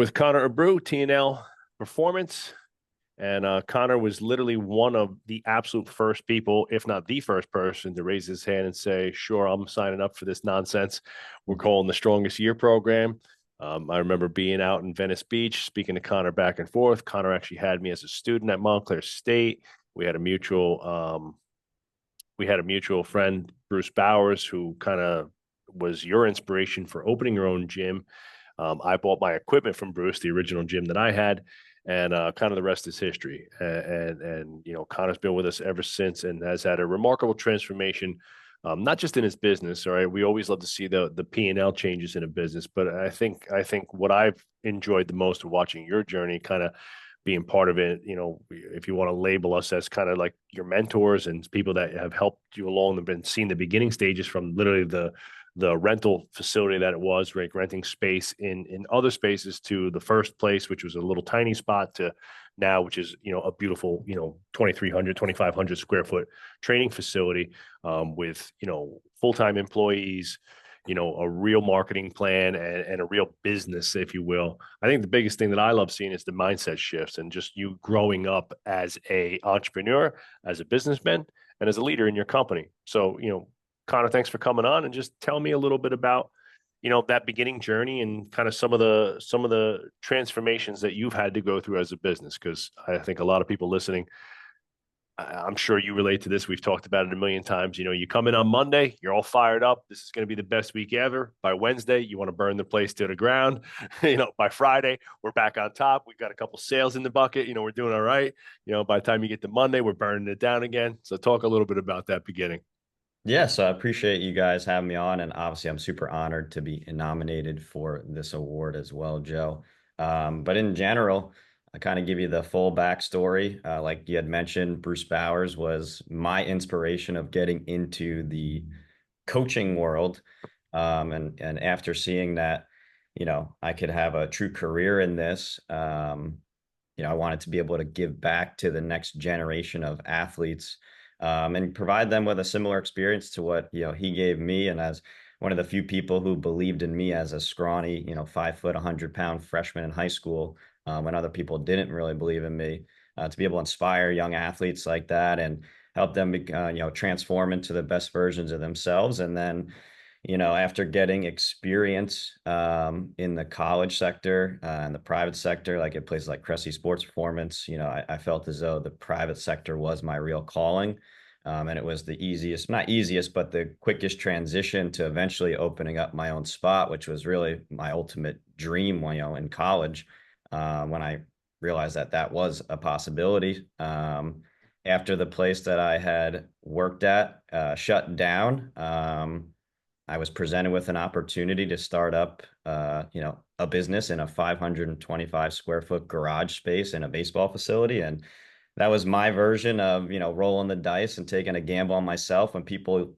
with Connor Abreu, TNL Performance. And Connor was literally one of the absolute first people, if not the first person, to raise his hand and say, sure, I'm signing up for this nonsense. We're calling the Strongest Year program. I remember being out in Venice Beach, speaking to Connor back and forth. Connor actually had me as a student at Montclair State. We had a mutual friend, Bruce Bowers, who kind of was your inspiration for opening your own gym. I bought my equipment from Bruce, the original gym that I had, and kind of the rest is history. And you know, Connor's been with us ever since and has had a remarkable transformation, not just in his business. All right, we always love to see the P&L changes in a business, but I think what I've enjoyed the most of watching your journey, kind of being part of it, you know, if you want to label us as kind of like your mentors and people that have helped you along and been seeing the beginning stages from literally the rental facility that it was, right, renting space in other spaces to the first place, which was a little tiny spot, to now, which is, you know, a beautiful, you know, 2,300, 2,500 square foot training facility, with, you know, full-time employees, you know, a real marketing plan and a real business, if you will. I think the biggest thing that I love seeing is the mindset shifts and just you growing up as a entrepreneur, as a businessman, and as a leader in your company. So, you know, Connor, thanks for coming on and just tell me a little bit about, you know, that beginning journey and kind of some of the transformations that you've had to go through as a business. Because I think a lot of people listening, I'm sure you relate to this. We've talked about it a million times. You know, you come in on Monday, you're all fired up. This is going to be the best week ever. By Wednesday, you want to burn the place to the ground. You know, by Friday, we're back on top. We've got a couple sales in the bucket. You know, we're doing all right. You know, by the time you get to Monday, we're burning it down again. So talk a little bit about that beginning. Yeah, so I appreciate you guys having me on, and obviously I'm super honored to be nominated for this award as well, Joe. But in general, I kind of give you the full backstory. Like you had mentioned, Bruce Bowers was my inspiration of getting into the coaching world. And after seeing that, I could have a true career in this. I wanted to be able to give back to the next generation of athletes, and provide them with a similar experience to what, he gave me. And as one of the few people who believed in me as a scrawny, 5 foot, 100-pound freshman in high school, when other people didn't really believe in me, to be able to inspire young athletes like that and help them, transform into the best versions of themselves. And then, after getting experience in the college sector and the private sector, like at places like Cressy Sports Performance, I felt as though the private sector was my real calling. And it was the easiest, not easiest, but the quickest transition to eventually opening up my own spot, which was really my ultimate dream, in college, when I realized that that was a possibility. After the place that I had worked at shut down, I was presented with an opportunity to start up, a business in a 525 square foot garage space in a baseball facility. And that was my version of, rolling the dice and taking a gamble on myself when people,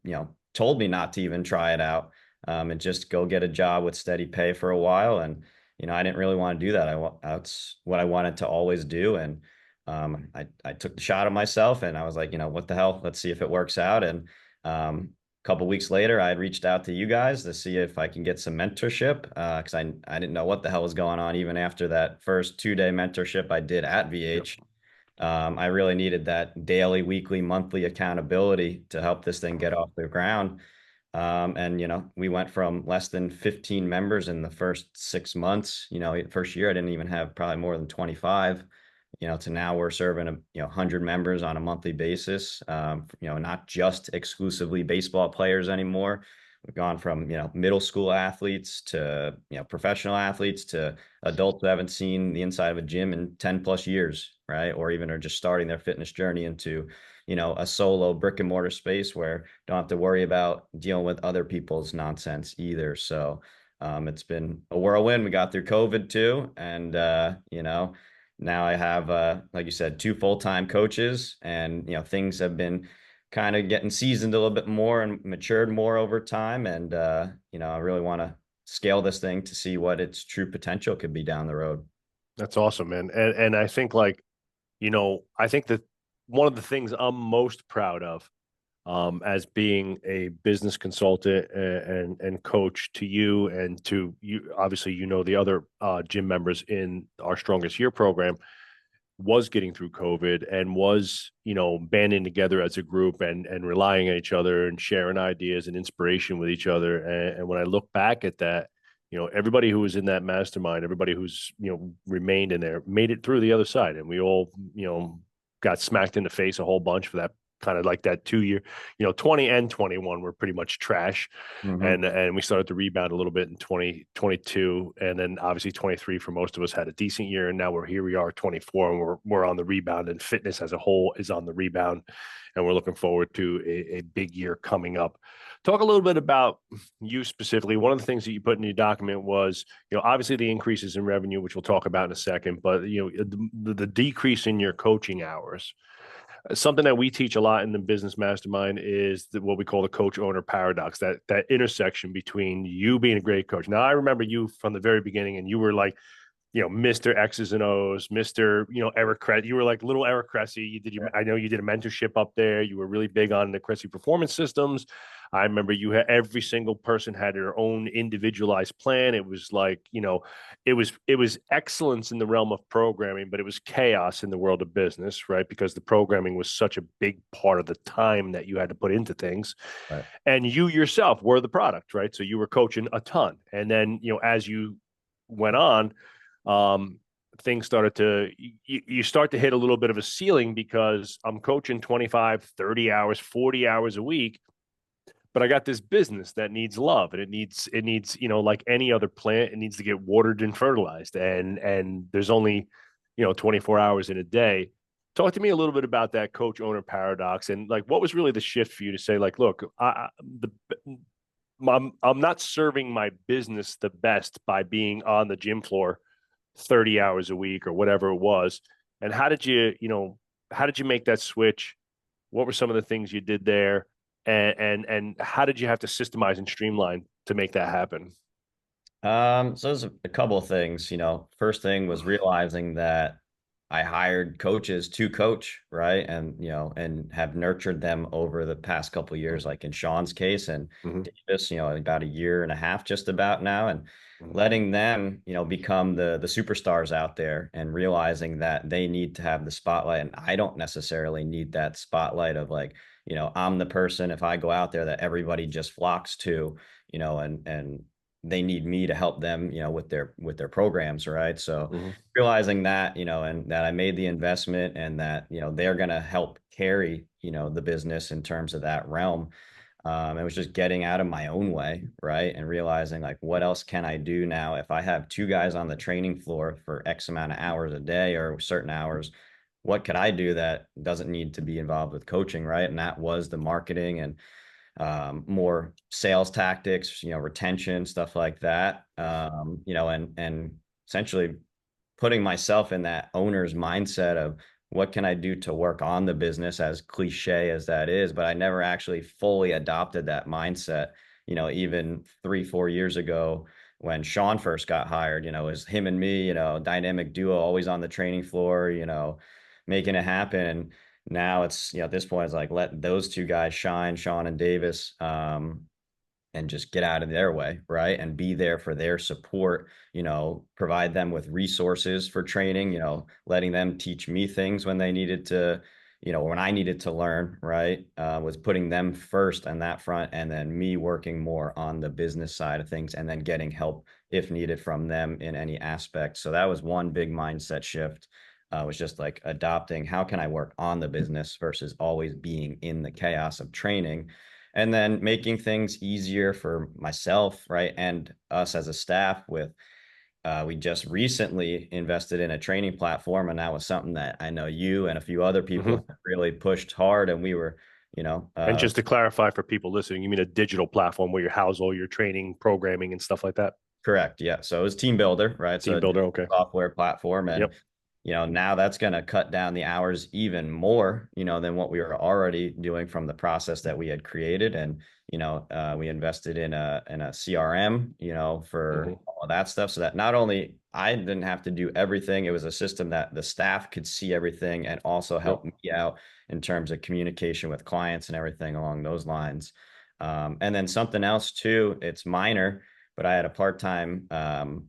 told me not to even try it out, and just go get a job with steady pay for a while. And, I didn't really want to do that. That's what I wanted to always do. And I took the shot at myself and I was like, what the hell? Let's see if it works out. And couple weeks later, I had reached out to you guys to see if I can get some mentorship, because I didn't know what the hell was going on even after that first 2-day mentorship I did at Yep. VH. I really needed that daily, weekly, monthly accountability to help this thing get off the ground. And we went from less than 15 members in the first 6 months. First year I didn't even have probably more than 25. To now we're serving 100 members on a monthly basis. Not just exclusively baseball players anymore. We've gone from middle school athletes to professional athletes to adults who haven't seen the inside of a gym in 10 plus years, right? Or even are just starting their fitness journey into a solo brick and mortar space where don't have to worry about dealing with other people's nonsense either. So it's been a whirlwind. We got through COVID too, and now I have, like you said, two full-time coaches, and things have been kind of getting seasoned a little bit more and matured more over time. And I really want to scale this thing to see what its true potential could be down the road. That's awesome, man. And I think, like, you know, I think that one of the things I'm most proud of as being a business consultant and coach to you and to you. Obviously, you know the other gym members in our Strongest Year program was getting through COVID and was, banding together as a group and relying on each other and sharing ideas and inspiration with each other. And when I look back at that, everybody who was in that mastermind, everybody who's, remained in there, made it through the other side. And we all, got smacked in the face a whole bunch for that kind of like that 2 year, 20 and 21 were pretty much trash. Mm-hmm. And we started to rebound a little bit in 2022, and then obviously 23 for most of us had a decent year, and now we are 24, and we're on the rebound, and fitness as a whole is on the rebound, and we're looking forward to a big year coming up. Talk a little bit about you specifically. One of the things that you put in your document was, obviously the increases in revenue, which we'll talk about in a second, but the decrease in your coaching hours. Something that we teach a lot in the business mastermind is what we call the coach owner paradox, that intersection between you being a great coach. Now, I remember you from the very beginning, and you were like, Mr. X's and O's, Mr. Eric Cressy. You were like little Eric Cressy. I know you did a mentorship up there. You were really big on the Cressy performance systems. I remember you had every single person had their own individualized plan. It was like, it was excellence in the realm of programming, but it was chaos in the world of business, right? Because the programming was such a big part of the time that you had to put into things. Right. And you yourself were the product, right? So you were coaching a ton. And then, as you went on, things started to you start to hit a little bit of a ceiling, because I'm coaching 25, 30 hours, 40 hours a week, but I got this business that needs love, and it needs like any other plant, it needs to get watered and fertilized, and there's only 24 hours in a day. Talk to me a little bit about that coach owner paradox, and like what was really the shift for you to say, like, look, I'm not serving my business the best by being on the gym floor 30 hours a week or whatever it was. And how did you make that switch? What were some of the things you did there? And how did you have to systemize and streamline to make that happen? So there's a couple of things, first thing was realizing that I hired coaches to coach, right? And, and have nurtured them over the past couple of years, like in Sean's case and Mm-hmm. Davis, about a year and a half, just about now, and Mm-hmm. letting them, become the superstars out there and realizing that they need to have the spotlight. And I don't necessarily need that spotlight of like, I'm the person, if I go out there, that everybody just flocks to, and they need me to help them, with their programs, right? So Mm-hmm. realizing that, and that I made the investment and that, they're going to help carry, the business in terms of that realm. It was just getting out of my own way, right? And realizing like, what else can I do now? If I have two guys on the training floor for X amount of hours a day or certain hours, what could I do that doesn't need to be involved with coaching, right? And that was the marketing and more sales tactics, retention, stuff like that. And essentially putting myself in that owner's mindset of what can I do to work on the business, as cliche as that is, but I never actually fully adopted that mindset. Even 3, 4 years ago when Sean first got hired, it was him and me, dynamic duo, always on the training floor, making it happen. And now it's, at this point, it's like, let those two guys shine, Sean and Davis, and just get out of their way, right? And be there for their support, provide them with resources for training, letting them teach me things when they needed to, when I needed to learn, right? Was putting them first on that front, and then me working more on the business side of things, and then getting help if needed from them in any aspect. So that was one big mindset shift. Was just like adopting how can I work on the business versus always being in the chaos of training, and then making things easier for myself, right? And us as a staff with, we just recently invested in a training platform, and that was something that I know you and a few other people Mm-hmm. have really pushed hard. And we were, And just to clarify for people listening, you mean a digital platform where you house all your training, programming, and stuff like that? correct. Yeah. So it was Team Builder, right? So Team a Builder, okay. software platform. And, Yep. now that's going to cut down the hours even more, than what we were already doing from the process that we had created. And, we invested in a CRM, for Mm-hmm. all of that stuff, so that not only I didn't have to do everything, it was a system that the staff could see everything and also Yep. help me out in terms of communication with clients and everything along those lines. And then something else too, it's minor, but I had a part-time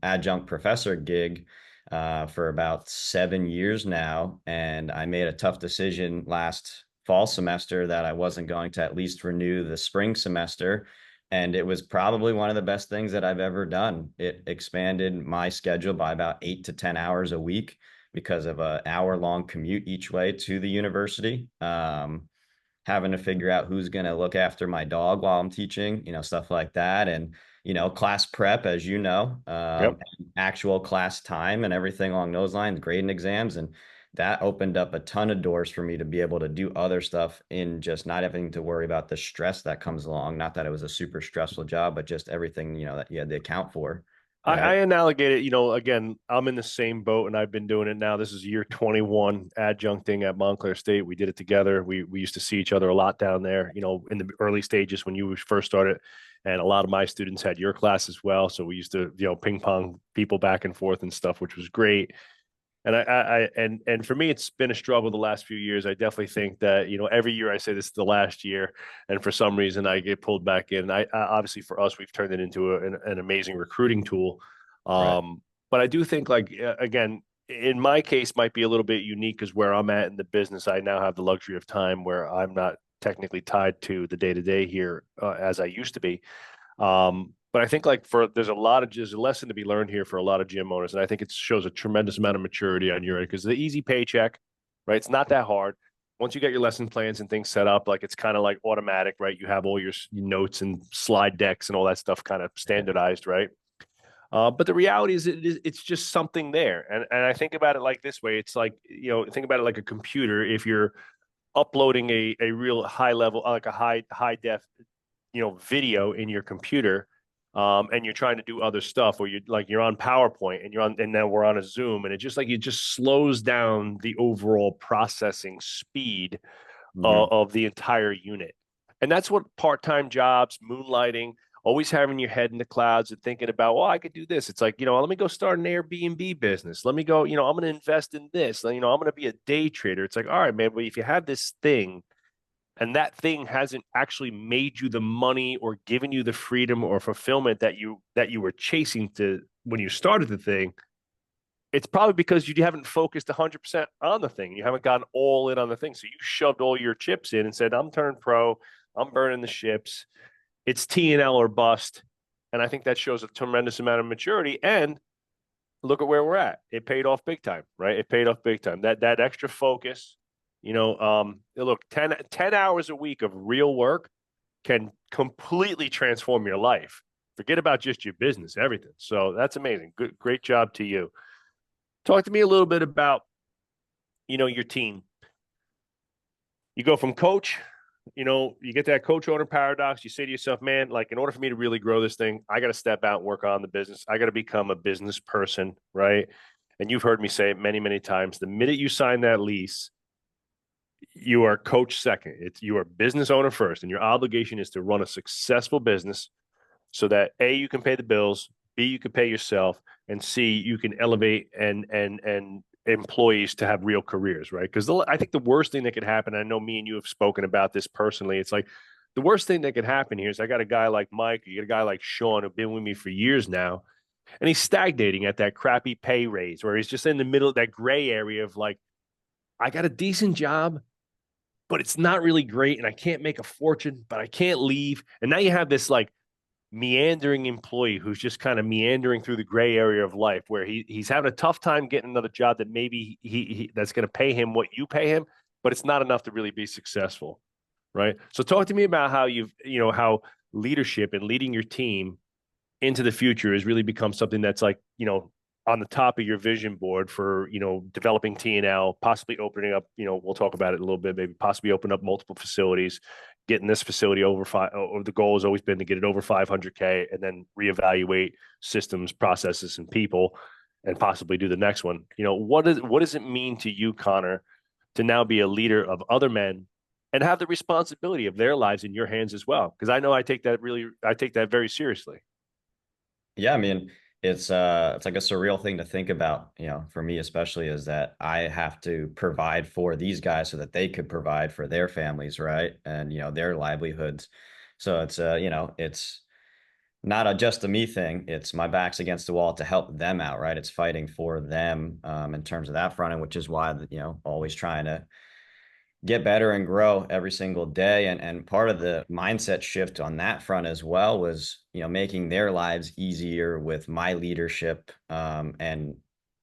adjunct professor gig for about 7 years now. And I made a tough decision last fall semester that I wasn't going to at least renew the spring semester. And it was probably one of the best things that I've ever done. It expanded my schedule by about 8 to 10 hours a week because of an hour-long commute each way to the university. Having to figure out who's going to look after my dog while I'm teaching, stuff like that. And, class prep, as you know, Yep. actual class time and everything along those lines, grading exams. And that opened up a ton of doors for me to be able to do other stuff in just not having to worry about the stress that comes along. Not that it was a super stressful job, but just everything, that you had to account for. I Right. analogize it, again, I'm in the same boat and I've been doing it now. This is year 21 adjuncting at Montclair State. We did it together. We used to see each other a lot down there, in the early stages when you first started. And a lot of my students had your class as well. So we used to, ping pong people back and forth and stuff, which was great. And for me, it's been a struggle the last few years. I definitely think that every year I say this is the last year, and for some reason I get pulled back in. Obviously for us, we've turned it into an amazing recruiting tool. Right. But I do think like again, in my case, might be a little bit unique because where I'm at in the business, I now have the luxury of time where I'm not technically tied to the day to day here as I used to be. But I think like there's a lesson to be learned here for a lot of gym owners, and I think it shows a tremendous amount of maturity on your end because the easy paycheck, right? It's not that hard. Once you get your lesson plans and things set up, like it's kind of like automatic, right? You have all your notes and slide decks and all that stuff kind of Right. standardized, right? But the reality is, it's just something there, and I think about it like this way: it's like think about it like a computer. If you're uploading a real high level, like a high def video in your computer, and you're trying to do other stuff, or you're on PowerPoint and now we're on a Zoom, and it just slows down the overall processing speed Mhm. of the entire unit. And that's what part-time jobs, moonlighting, always having your head in the clouds and thinking about, well, I could do this. It's like, let me go start an Airbnb business. Let me go, I'm going to invest in this. I'm going to be a day trader. It's like, all right, man, but if you have this thing and that thing hasn't actually made you the money or given you the freedom or fulfillment that you were chasing to when you started the thing, it's probably because you haven't focused 100% on the thing. You haven't gotten all in on the thing. So you shoved all your chips in and said, I'm turning pro. I'm burning the ships. It's TNL or bust. And I think that shows a tremendous amount of maturity. And look at where we're at. It paid off big time, right? It paid off big time. That extra focus, look, 10 hours a week of real work can completely transform your life. Forget about just your business, everything. So that's amazing. Good, great job to you. Talk to me a little bit about, your team. You go from coach, you get that coach owner paradox. You say to yourself, man, like in order for me to really grow this thing, I got to step out and work on the business. I got to become a business person, right? And you've heard me say it many, many times. The minute you sign that lease, you are coach second. You are business owner first, and your obligation is to run a successful business so that A, you can pay the bills, B, you can pay yourself, and C, you can elevate and employees to have real careers, right? Because I think the worst thing that could happen, I know me and you have spoken about this personally, it's like the worst thing that could happen here is I got a guy like Mike, you got a guy like Sean who've been with me for years now, and he's stagnating at that crappy pay raise where he's just in the middle of that gray area of like, I got a decent job, but it's not really great, and I can't make a fortune, but I can't leave. And now you have this like meandering employee who's just kind of meandering through the gray area of life where he's having a tough time getting another job that maybe he that's going to pay him what you pay him, but it's not enough to really be successful, right? So talk to me about how how leadership and leading your team into the future has really become something that's like, on the top of your vision board for, developing TNL, possibly opening up, we'll talk about it a little bit, maybe possibly open up multiple facilities, getting this facility over five, or the goal has always been to get it over 500K and then reevaluate systems, processes, and people, and possibly do the next one. What does it mean to you, Connor, to now be a leader of other men and have the responsibility of their lives in your hands as well? Because I know I take that very seriously. Yeah, I mean, it's like a surreal thing to think about, you know, for me especially, is that I have to provide for these guys so that they could provide for their families, right? And you know, their livelihoods. So it's you know, it's not just a me thing. It's my back's against the wall to help them out, right? It's fighting for them in terms of that front end, which is why, you know, always trying to get better and grow every single day. And part of the mindset shift on that front as well was, you know, making their lives easier with my leadership and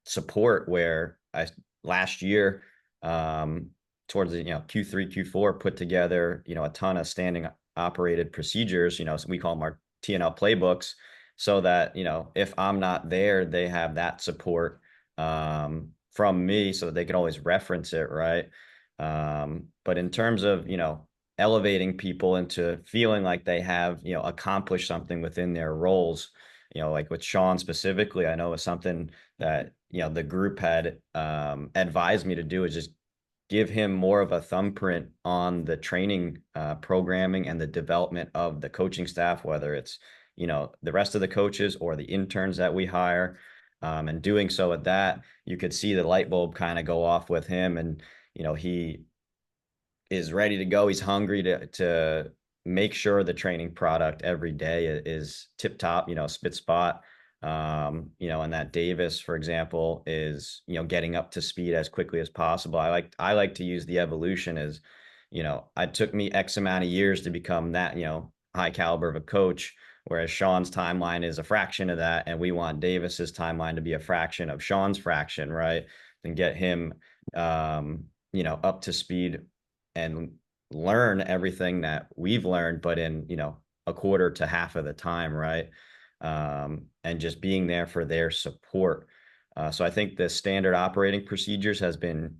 support. Where I last year, um, towards the, you know, Q3, Q4, put together, you know, a ton of standing operated procedures, you know, so we call them our TNL playbooks, so that, you know, if I'm not there, they have that support from me so that they can always reference it, right? But in terms of, you know, elevating people into feeling like they have, you know, accomplished something within their roles, you know, like with Sean specifically, I know it was something that, you know, the group had advised me to do, is just give him more of a thumbprint on the training programming and the development of the coaching staff, whether it's, you know, the rest of the coaches or the interns that we hire. And doing so with that, you could see the light bulb kind of go off with him. And, you know, he is ready to go. He's hungry to make sure the training product every day is tip top, you know, spit spot. You know, and that Davis, for example, is, you know, getting up to speed as quickly as possible. I like to use the evolution as, you know, it took me X amount of years to become that, you know, high caliber of a coach, whereas Sean's timeline is a fraction of that, and we want Davis's timeline to be a fraction of Sean's fraction, right? And get him you know, up to speed and learn everything that we've learned, but in, you know, a quarter to half of the time, right? And just being there for their support. So I think the standard operating procedures has been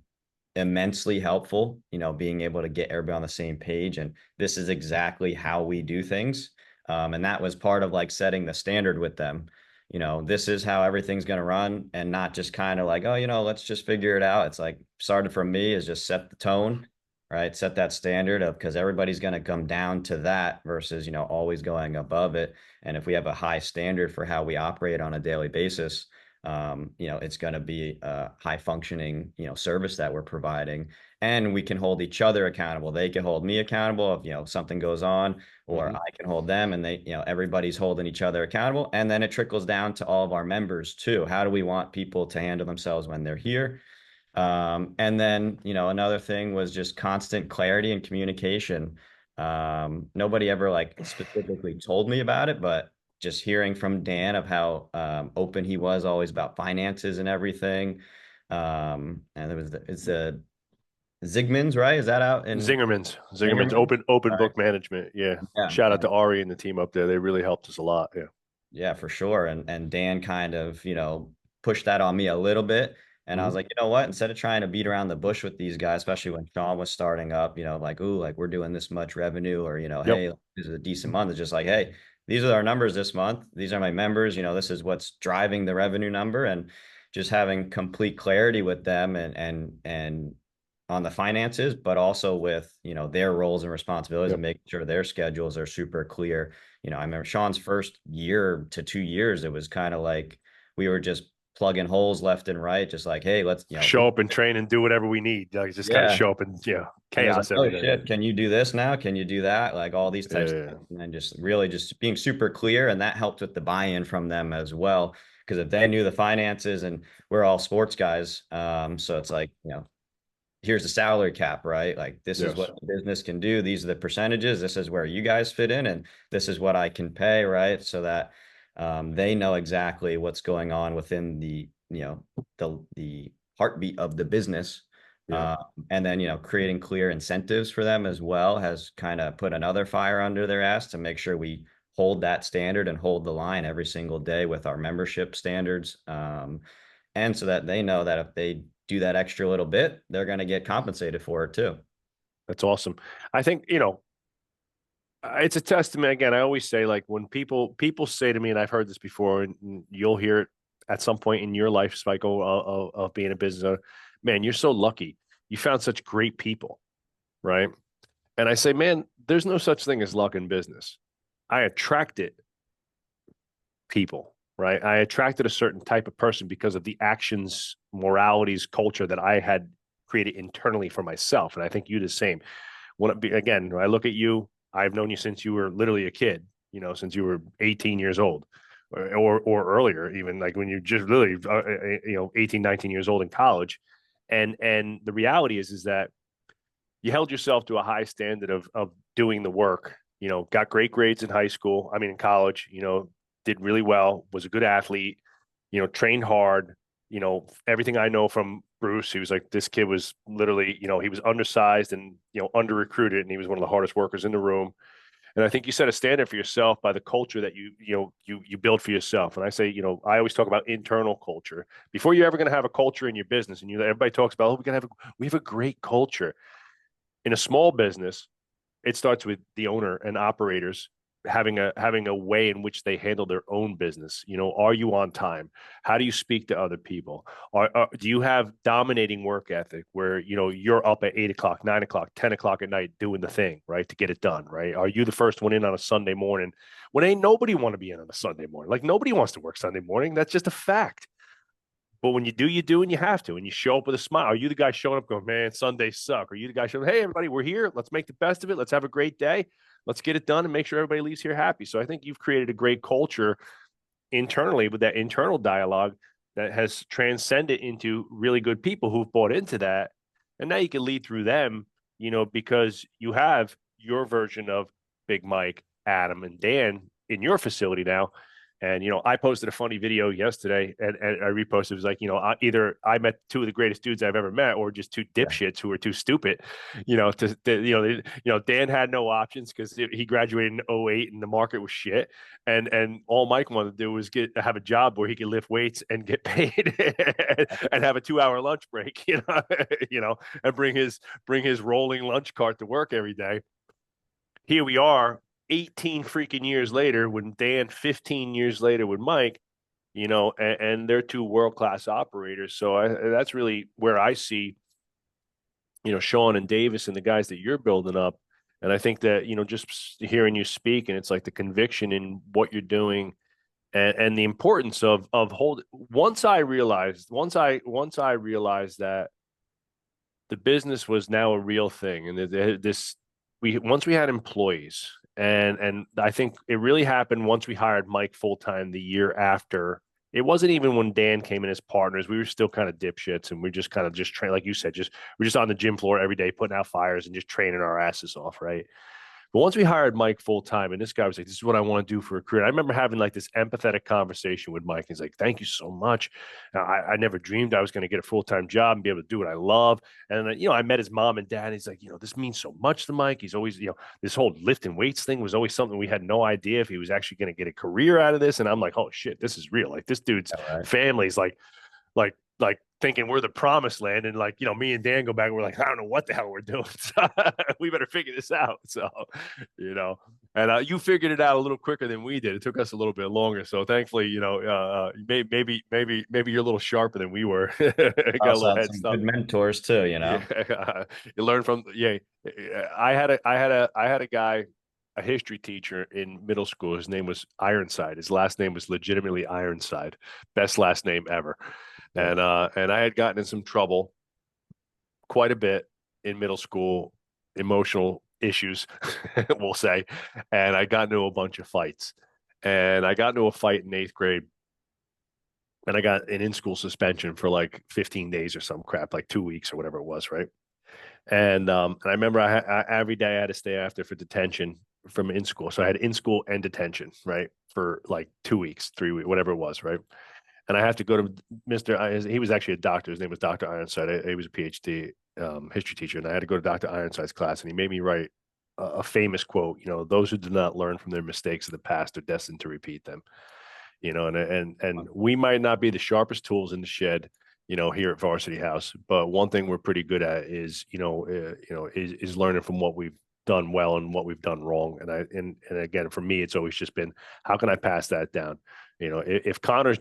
immensely helpful, you know, being able to get everybody on the same page. And this is exactly how we do things. And that was part of like setting the standard with them. You know, this is how everything's going to run, and not just kind of like, oh, you know, let's just figure it out. It's like started from me is just set the tone, right? Set that standard of, because everybody's going to come down to that versus, you know, always going above it. And if we have a high standard for how we operate on a daily basis, you know, it's going to be a high functioning, you know, service that we're providing, and we can hold each other accountable. They can hold me accountable if, you know, something goes on, or Mhm. I can hold them, and they, you know, everybody's holding each other accountable. And then it trickles down to all of our members too. How do we want people to handle themselves when they're here? And then, you know, another thing was just constant clarity and communication. Nobody ever like specifically told me about it, but just hearing from Dan of how open he was always about finances and everything. And there was it's a Zygmunt's, right? Is that out in Zingerman's Zingerman's? open All right. book management. Yeah. Yeah. Shout out to Ari and the team up there. They really helped us a lot. Yeah. Yeah, for sure. And Dan kind of, you know, pushed that on me a little bit. And I was Hmm. like, you know what? Instead of trying to beat around the bush with these guys, especially when Sean was starting up, you know, like, ooh, like we're doing this much revenue, or, you know, Yep. hey, this is a decent month. It's just like, hey, these are our numbers this month. These are my members. You know, this is what's driving the revenue number. And just having complete clarity with them and on the finances, but also with, you know, their roles and responsibilities, and Yep. making sure their schedules are super clear. You know, I remember Sean's first year to 2 years, it was kind of like we were just plugging holes left and right, just like, hey, let's, you know, Show up and train and do whatever we need. Like, just kind of yeah. show up and And it was like, chaos oh every day. shit, can you do this now? Can you do that? Like all these types of Yeah. things. And then just really just being super clear. And that helped with the buy-in from them as well. Because if they knew the finances, and we're all sports guys, so it's like, you know, here's the salary cap, right? Like this is Yes. what the business can do. These are the percentages. This is where you guys fit in, and this is what I can pay, right? So that they know exactly what's going on within the, you know, the heartbeat of the business. Yeah. And then, you know, creating clear incentives for them as well has kind of put another fire under their ass to make sure we hold that standard and hold the line every single day with our membership standards. And so that they know that if they do that extra little bit, they're going to get compensated for it too. That's awesome. I think, it's a testament. Again, I always say, like, when people say to me, and I've heard this before, and you'll hear it at some point in your life cycle of being a business owner, man, you're so lucky. You found such great people, right? And I say, man, there's no such thing as luck in business. I attracted people. right? I attracted a certain type of person because of the actions, moralities, culture that I had created internally for myself. And I think you the same. Again, when I look at you, I've known you since you were literally a kid, since you were 18 years old or earlier, even like when you just literally, 18, 19 years old in college. And the reality is that you held yourself to a high standard of doing the work. Got great grades in high school. I mean, in college, did really well. Was a good athlete. Trained hard. Everything I know from Bruce, he was like this kid was literally, he was undersized and under recruited, and he was one of the hardest workers in the room. And I think you set a standard for yourself by the culture that you build for yourself. And I say, I always talk about internal culture before you're ever going to have a culture in your business. And everybody talks about, oh, we have a great culture in a small business. It starts with the owner and operators having a way in which they handle their own business. Are you on time? How do you speak to other people? Do you have dominating work ethic where you're up at 8 o'clock, 9 o'clock, 10 o'clock at night doing the thing, right, to get it done, right? Are you the first one in on a Sunday morning when ain't nobody want to be in on a Sunday morning? Like nobody wants to work Sunday morning. That's just a fact. But when you do, and you have to, and you show up with a smile. Are you the guy showing up going, man, Sundays suck? Are you the guy showing, hey, everybody, we're here. Let's make the best of it. Let's have a great day. Let's get it done and make sure everybody leaves here happy. So I think you've created a great culture internally with that internal dialogue that has transcended into really good people who've bought into that. And now you can lead through them, because you have your version of Big Mike, Adam, and Dan in your facility now. And I posted a funny video yesterday, and I reposted. It was like, either I met two of the greatest dudes I've ever met, or just two Yeah. dipshits who were too stupid. Dan had no options because he graduated in '08 and the market was shit, and all Mike wanted to do was have a job where he could lift weights and get paid, and have a 2 hour lunch break, and bring his rolling lunch cart to work every day. Here we are 18 freaking years later when Dan 15 years later with Mike, and they're two world-class operators. So that's really where I see, Sean and Davis and the guys that you're building up. And I think that, just hearing you speak, and it's like the conviction in what you're doing, and the importance of hold. Once I realized that the business was now a real thing, and once we had employees, and I think it really happened once we hired Mike full time the year after. It wasn't even when Dan came in as partners. We were still kind of dipshits, and we just kind of just train, like you said, we're just on the gym floor every day, putting out fires and just training our asses off, right? But once we hired Mike full time, and this guy was like, "This is what I want to do for a career." I remember having like this empathetic conversation with Mike. He's like, "Thank you so much. I never dreamed I was going to get a full time job and be able to do what I love." And I met his mom and dad. And he's like, "This means so much to Mike. He's always, this whole lifting weights thing was always something we had no idea if he was actually going to get a career out of this." And I'm like, "Oh shit, this is real. Like this dude's Yeah, right. family's like thinking we're the promised land, and like me and Dan go back and we're like, I don't know what the hell we're doing. So we better figure this out. So you know and you figured it out a little quicker than we did. It took us a little bit longer, so thankfully, maybe you're a little sharper than we were. Got a Also little had head some start. good mentors too, Yeah. You learn from, yeah. I had a guy, a history teacher in middle school. His name was Ironside. His last name was legitimately Ironside. Best last name ever. Cool. And I had gotten in some trouble quite a bit in middle school, emotional issues, we'll say. And I got into a bunch of fights. And I got into a fight in eighth grade, and I got an in-school suspension for like 15 days or some crap, like 2 weeks or whatever it was, right? And I remember every day I had to stay after for detention from in school. So I had in school and detention, right, for like 2 weeks, 3 weeks, whatever it was, right? And I have to go to Mr. He was actually a doctor. His name was Dr. Ironside. He was a PhD history teacher, and I had to go to Dr. Ironside's class, and he made me write a famous quote. Those who do not learn from their mistakes of the past are destined to repeat them. And we might not be the sharpest tools in the shed, here at Varsity House, but one thing we're pretty good at is, is learning from what we've done well and what we've done wrong. And again, for me, it's always just been, how can I pass that down? If Connor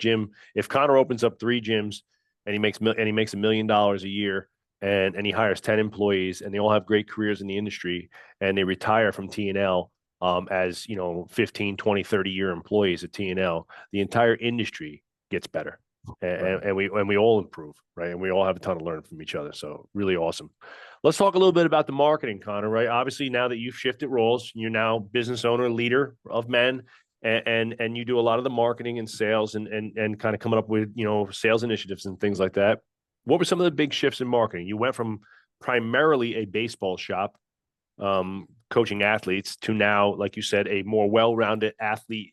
opens up 3 gyms and he makes $1 million a year, and he hires 10 employees, and they all have great careers in the industry, and they retire from TNL as 15, 20, 30-year employees at TNL, the entire industry gets better. Right. And we all improve, right? And we all have a ton to learn from each other. So really awesome. Let's talk a little bit about the marketing, Connor, right? Obviously, now that you've shifted roles, you're now business owner, leader of men, and you do a lot of the marketing and sales and kind of coming up with sales initiatives and things like that. What were some of the big shifts in marketing? You went from primarily a baseball shop, coaching athletes, to now, like you said, a more well-rounded athlete,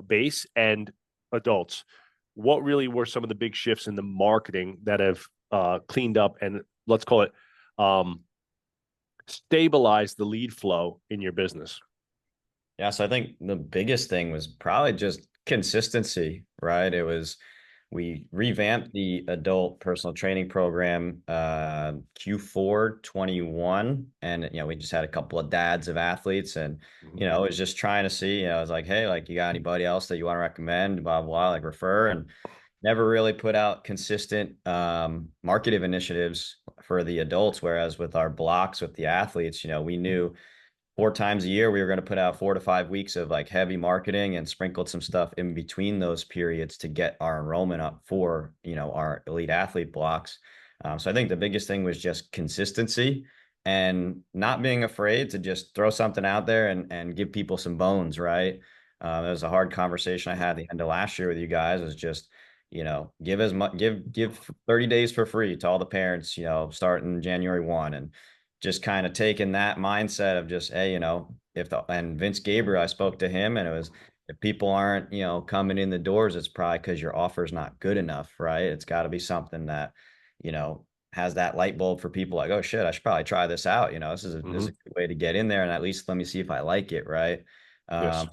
base and adults. What really were some of the big shifts in the marketing that have cleaned up and, let's call it, stabilized the lead flow in your business? Yeah, so I think the biggest thing was probably just consistency, right? We revamped the adult personal training program Q4 21, and we just had a couple of dads of athletes, and Mm-hmm. I was just trying to see, I was like, hey, like, you got anybody else that you want to recommend, blah blah, like, refer. And never really put out consistent marketing initiatives for the adults, whereas with our blocks with the athletes, we knew 4 times a year we were going to put out 4 to 5 weeks of like heavy marketing and sprinkled some stuff in between those periods to get our enrollment up for our elite athlete blocks. So I think the biggest thing was just consistency and not being afraid to just throw something out there and give people some bones, right? It was a hard conversation I had at the end of last year with you guys, was just give as much, give 30 days for free to all the parents, starting January 1. And just kind of taking that mindset of just, hey, and Vince Gabriel, I spoke to him, and it was, if people aren't, coming in the doors, it's probably because your offer's not good enough, right? It's got to be something that, you know, has that light bulb for people like, oh shit, I should probably try this out. This is Mm-hmm. a good way to get in there, and at least let me see if I like it, right? Yes.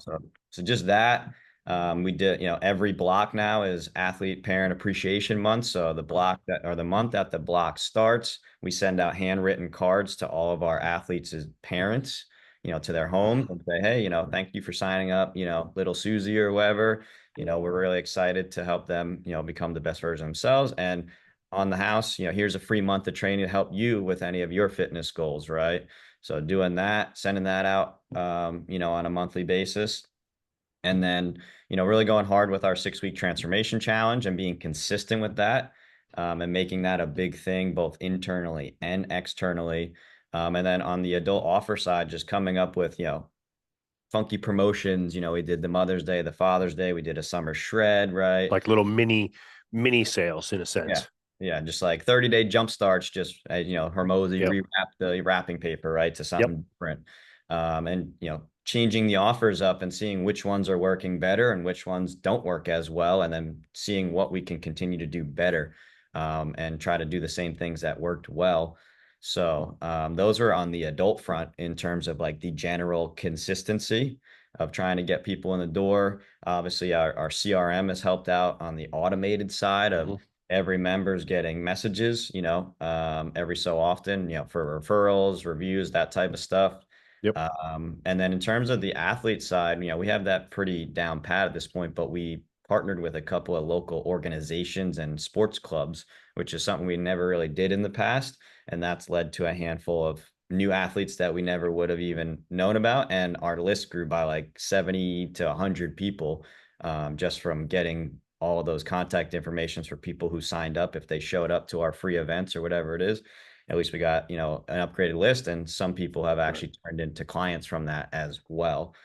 So just that. We did, every block now is Athlete Parent Appreciation Month. So the block that, or the month that the block starts, we send out handwritten cards to all of our athletes' parents, to their home, and say, hey, thank you for signing up, little Susie or whatever. We're really excited to help them, become the best version of themselves. And on the house, here's a free month of training to help you with any of your fitness goals, right? So doing that, sending that out, on a monthly basis. And then, really going hard with our 6 week transformation challenge and being consistent with that, and making that a big thing, both internally and externally. And then on the adult offer side, just coming up with, funky promotions. We did the Mother's Day, the Father's Day, we did a summer shred, right? Like little mini sales in a Yeah. sense. Yeah. Just like 30-day jump starts, just, Hermosi Yep. rewrap the wrapping paper, right, to Yep. something different. And, changing the offers up and seeing which ones are working better and which ones don't work as well. And then seeing what we can continue to do better, and try to do the same things that worked well. So those are on the adult front in terms of like the general consistency of trying to get people in the door. Obviously, our CRM has helped out on the automated side of Mm-hmm. every member's getting messages, every so often, for referrals, reviews, that type of stuff. Yep. And then in terms of the athlete side, we have that pretty down pat at this point, but we partnered with a couple of local organizations and sports clubs, which is something we never really did in the past. And that's led to a handful of new athletes that we never would have even known about. And our list grew by like 70 to 100 people, just from getting all of those contact informations for people who signed up if they showed up to our free events or whatever it is. At least we got, an upgraded list, and some people have Right. actually turned into clients from that as well.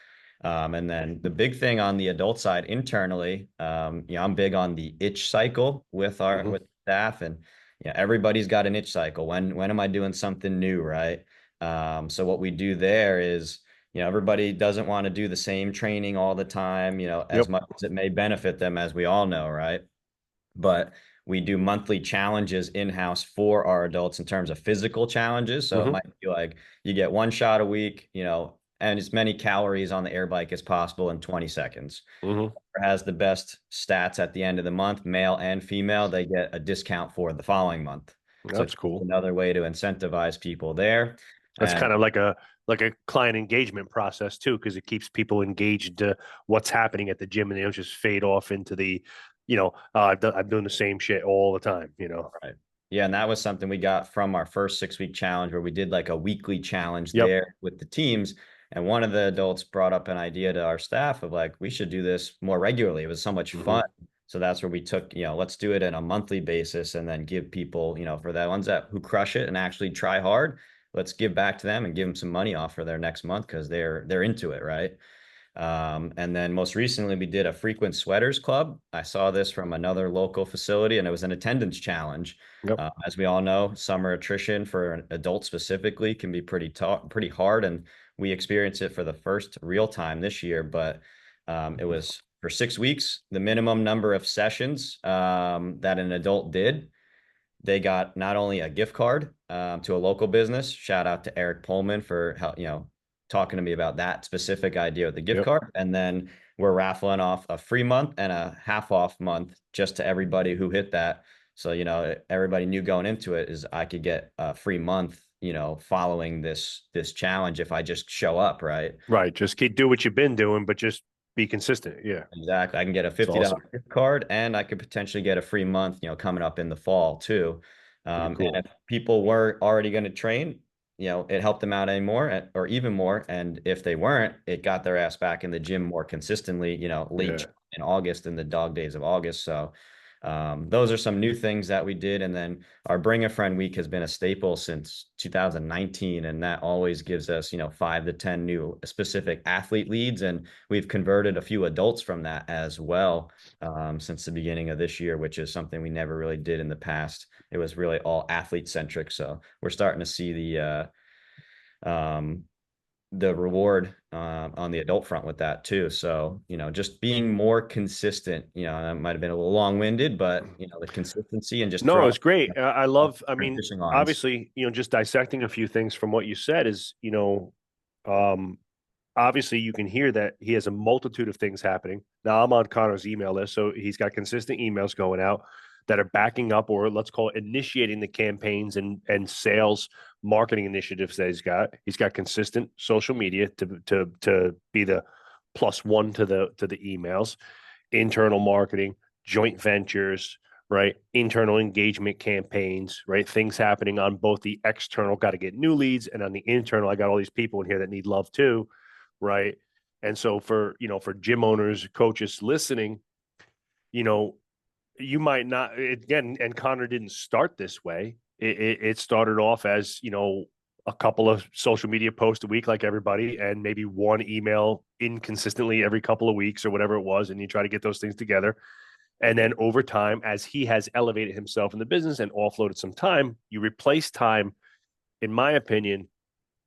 And then the big thing on the adult side internally, I'm big on the itch cycle with our Mm-hmm. with staff, and everybody's got an itch cycle. When am I doing something new, right? So what we do there is, everybody doesn't want to do the same training all the time, as Yep. much as it may benefit them, as we all know, right? But we do monthly challenges in-house for our adults in terms of physical challenges. So it Mm-hmm. might be like you get one shot a week, and as many calories on the air bike as possible in 20 seconds. Mm-hmm. Whoever has the best stats at the end of the month, male and female, they get a discount for the following month. So That's it's cool. another way to incentivize people there. That's And kind of like a client engagement process too, because it keeps people engaged to what's happening at the gym, and they don't just fade off into I'm doing the same shit all the time. right. Yeah, and that was something we got from our first 6 week challenge, where we did like a weekly challenge Yep. there with the teams, And one of the adults brought up an idea to our staff of like, we should do this more regularly. It was so much Hmm. fun. So that's where we took, let's do it on a monthly basis and then give people, for the ones that who crush it and actually try hard, let's give back to them and give them some money off for their next month because they're into it, right? And then most recently, we did a frequent sweaters club. I saw this from another local facility, and it was an attendance challenge. Yep. As we all know, summer attrition for adults specifically can be pretty hard, and we experienced it for the first real time this year. But it was for 6 weeks. The minimum number of sessions that an adult did, they got not only a gift card to a local business. Shout out to Eric Pullman for talking to me about that specific idea of the gift Yep. card. And then we're raffling off a free month and a half off month just to everybody who hit that. So everybody knew going into it is I could get a free month, following this challenge if I just show up, right? Right. Just do what you've been doing, but just be consistent. Yeah. Exactly. I can get a It's awesome. $50 gift card and I could potentially get a free month, coming up in the fall too. Pretty And cool. if people were already going to train, it helped them out anymore or even more. And if they weren't, it got their ass back in the gym more consistently, late Yeah. in August in the dog days of August. So those are some new things that we did. And then our Bring a Friend Week has been a staple since 2019. And that always gives us, 5 to 10 new specific athlete leads. And we've converted a few adults from that as well since the beginning of this year, which is something we never really did in the past. It was really all athlete centric. So we're starting to see um, the reward on the adult front with that too. So, just being more consistent, that might have been a little long winded, but, the consistency and just No, throwing it's great. I love, I mean, fishing lines. obviously, just dissecting a few things from what you said is, um, obviously you can hear that he has a multitude of things happening. Now I'm on Connor's email list, so he's got consistent emails going out that are backing up, or let's call it initiating the campaigns and sales marketing initiatives that he's got. He's got consistent social media to be the plus one to the emails, internal marketing, joint ventures, right? Internal engagement campaigns, right? Things happening on both the external, got to get new leads, and on the internal, I got all these people in here that need love too, right? And so for gym owners, coaches listening, you know, you might not again, and Connor didn't start this way. It started off as a couple of social media posts a week, like everybody, and maybe one email inconsistently every couple of weeks or whatever it was, and you try to get those things together. And then over time, as he has elevated himself in the business and offloaded some time, you replace time, in my opinion,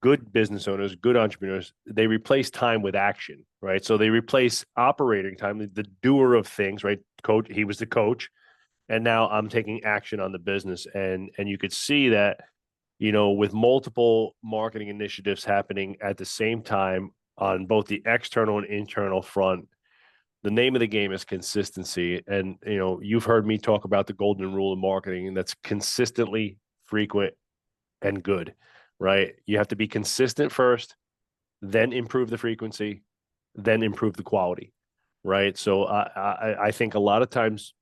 good business owners, good entrepreneurs, they replace time with action, right? So they replace operating time, the doer of things, right? Coach, he was the coach, and now I'm taking action on the business, and you could see that, with multiple marketing initiatives happening at the same time on both the external and internal front. The name of the game is consistency, and you've heard me talk about the golden rule of marketing, and that's consistently frequent and good, right? You have to be consistent first, then improve the frequency, then improve the quality, right? So I think a lot of times,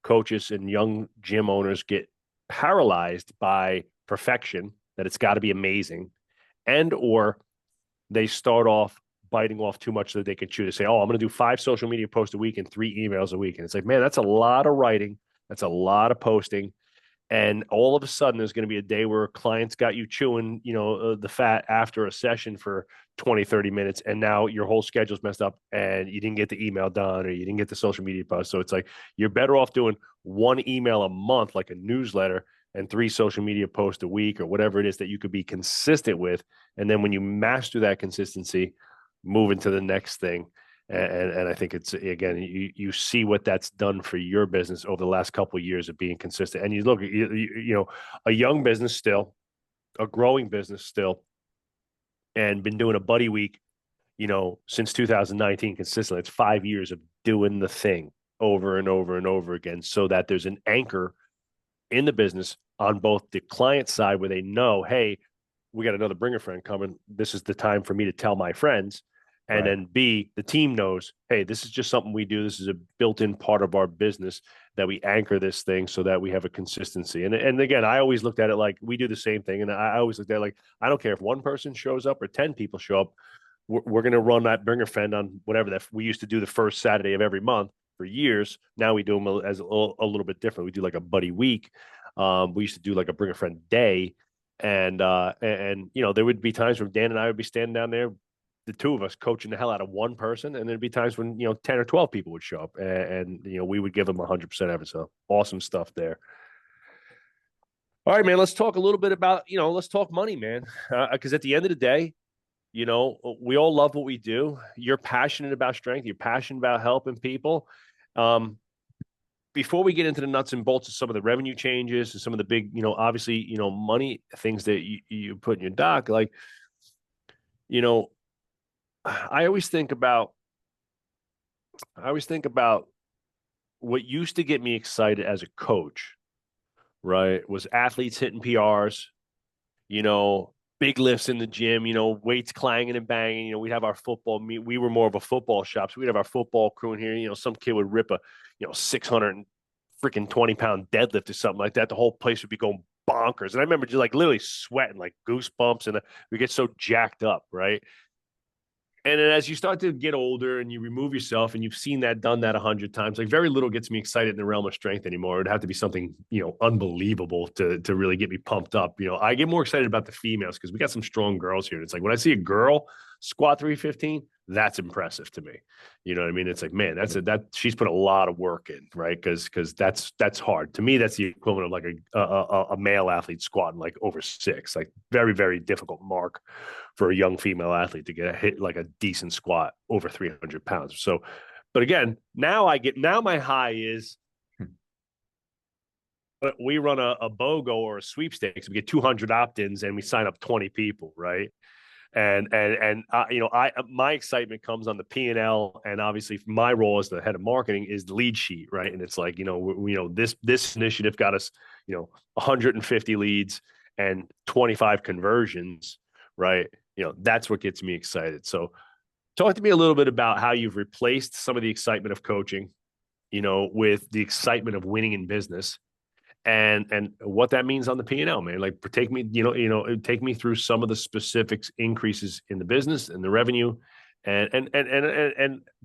coaches and young gym owners get paralyzed by perfection, that it's got to be amazing, and or they start off biting off too much so that they can chew, to say, oh, I'm going to do 5 social media posts a week and 3 emails a week. And it's like, man, that's a lot of writing. That's a lot of posting. And all of a sudden, there's going to be a day where clients got you chewing, the fat after a session for 20, 30 minutes. And now your whole schedule's messed up and you didn't get the email done or you didn't get the social media post. So it's like, you're better off doing one email a month, like a newsletter, and 3 social media posts a week or whatever it is that you could be consistent with. And then when you master that consistency, move into the next thing. And I think it's, again, you see what that's done for your business over the last couple of years of being consistent. And you look at a young business still, a growing business still, and been doing a buddy week, since 2019 consistently. It's 5 years of doing the thing over and over and over again, so that there's an anchor in the business on both the client side where they know, hey, we got another bringer friend coming. This is the time for me to tell my friends. And Right. then B, the team knows, hey, this is just something we do. This is a built-in part of our business that we anchor this thing so that we have a consistency. And again, I always looked at it like we do the same thing. And I always looked at it like, I don't care if one person shows up or 10 people show up, we're going to run that Bringer Fend on whatever that we used to do the first Saturday of every month for years. Now we do them as a little bit different. We do like a buddy week. We used to do like a Bringer Friend day, and you know there would be times when Dan and I would be standing down there, the two of us coaching the hell out of one person, and there'd be times when 10 or 12 people would show up, and we would give them 100% effort. So awesome stuff there. All right, man. Let's talk a little bit about let's talk money, man. Because at the end of the day, we all love what we do. You're passionate about strength. You're passionate about helping people. Um, Before we get into the nuts and bolts of some of the revenue changes and some of the big, obviously, money things that you put in your doc, like, you know, I always think about, I always think about what used to get me excited as a coach, right? Was athletes hitting PRs, you know, big lifts in the gym, weights clanging and banging. We'd have our football meet. We were more of a football shop. So we'd have our football crew in here. Some kid would rip a, 600 freaking 20-pound deadlift or something like that. The whole place would be going bonkers. And I remember just like literally sweating, like goosebumps. And we get so jacked up, right? And then as you start to get older and you remove yourself and you've seen that done that 100 times, like very little gets me excited in the realm of strength anymore. It'd have to be something, unbelievable to really get me pumped up. I get more excited about the females because we got some strong girls here. It's like when I see a girl squat 315, that's impressive to me. You know what I mean? It's like, man, that she's put a lot of work in, right? Because that's hard. To me, that's the equivalent of like a male athlete squatting like over six, like very, very difficult mark for a young female athlete to get a hit like a decent squat over 300 pounds. So, but again, now my high is we run a BOGO or a sweepstakes. We get 200 opt-ins and we sign up 20 people, right? And my excitement comes on the P&L, and obviously my role as the head of marketing is the lead sheet, right? And it's like this initiative got us 150 leads and 25 conversions, right? That's what gets me excited. So talk to me a little bit about how you've replaced some of the excitement of coaching, with the excitement of winning in business, and what that means on the P&L, man. Like take me, take me through some of the specifics increases in the business and the revenue, and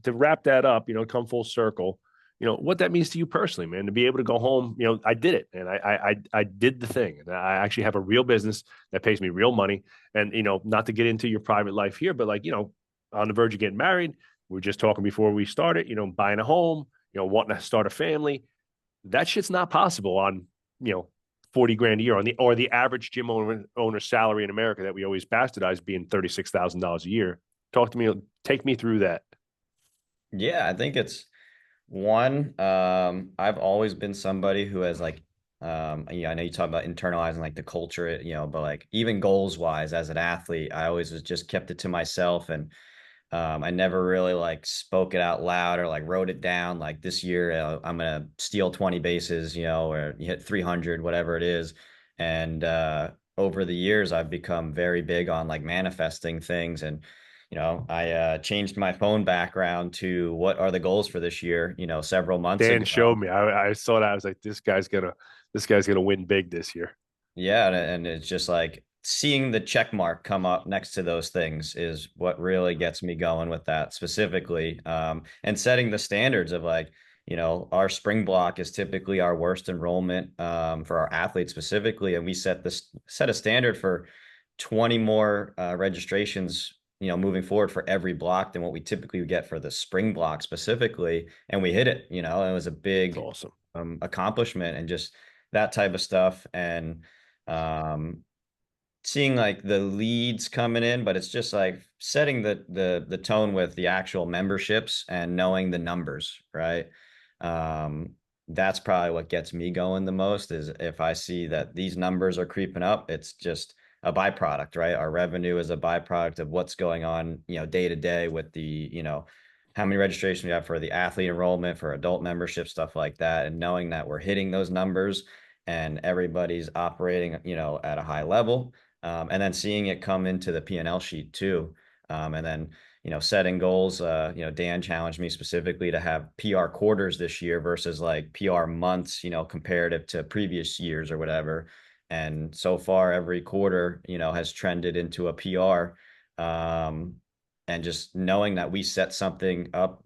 to wrap that up, come full circle, what that means to you personally, man, to be able to go home. I did it, and I did the thing, and I actually have a real business that pays me real money, and not to get into your private life here, but like on the verge of getting married, we were just talking before we started, buying a home, wanting to start a family. That shit's not possible on, 40 grand a year on the average gym owner salary in America that we always bastardize being $36,000 a year. Talk to me, take me through that. Yeah, I think it's one. I've always been somebody who has like, I know you talk about internalizing like the culture, but like even goals wise as an athlete, I always was just kept it to myself, and I never really like spoke it out loud or like wrote it down. Like this year, I'm gonna steal 20 bases, or hit 300, whatever it is. And over the years, I've become very big on like manifesting things. And I changed my phone background to what are the goals for this year? Several months Dan ago. showed me. I saw that. I was like, this guy's gonna win big this year. Yeah, and it's just like seeing the check mark come up next to those things is what really gets me going with that specifically. And setting the standards of like, our spring block is typically our worst enrollment for our athletes specifically, and we set a standard for 20 more registrations, moving forward for every block than what we typically would get for the spring block specifically, and we hit it. It was a It's big awesome. accomplishment, and just that type of stuff. And um, seeing like the leads coming in, but it's just like setting the tone with the actual memberships and knowing the numbers, right? Um, that's probably what gets me going the most is if I see that these numbers are creeping up, it's just a byproduct, right? Our revenue is a byproduct of what's going on, day to day with the, how many registrations we have for the athlete enrollment, for adult membership, stuff like that. And knowing that we're hitting those numbers and everybody's operating, at a high level. And then seeing it come into the P&L sheet too. And then, setting goals, Dan challenged me specifically to have PR quarters this year versus like PR months, comparative to previous years or whatever. And so far, every quarter, has trended into a PR. And just knowing that we set something up,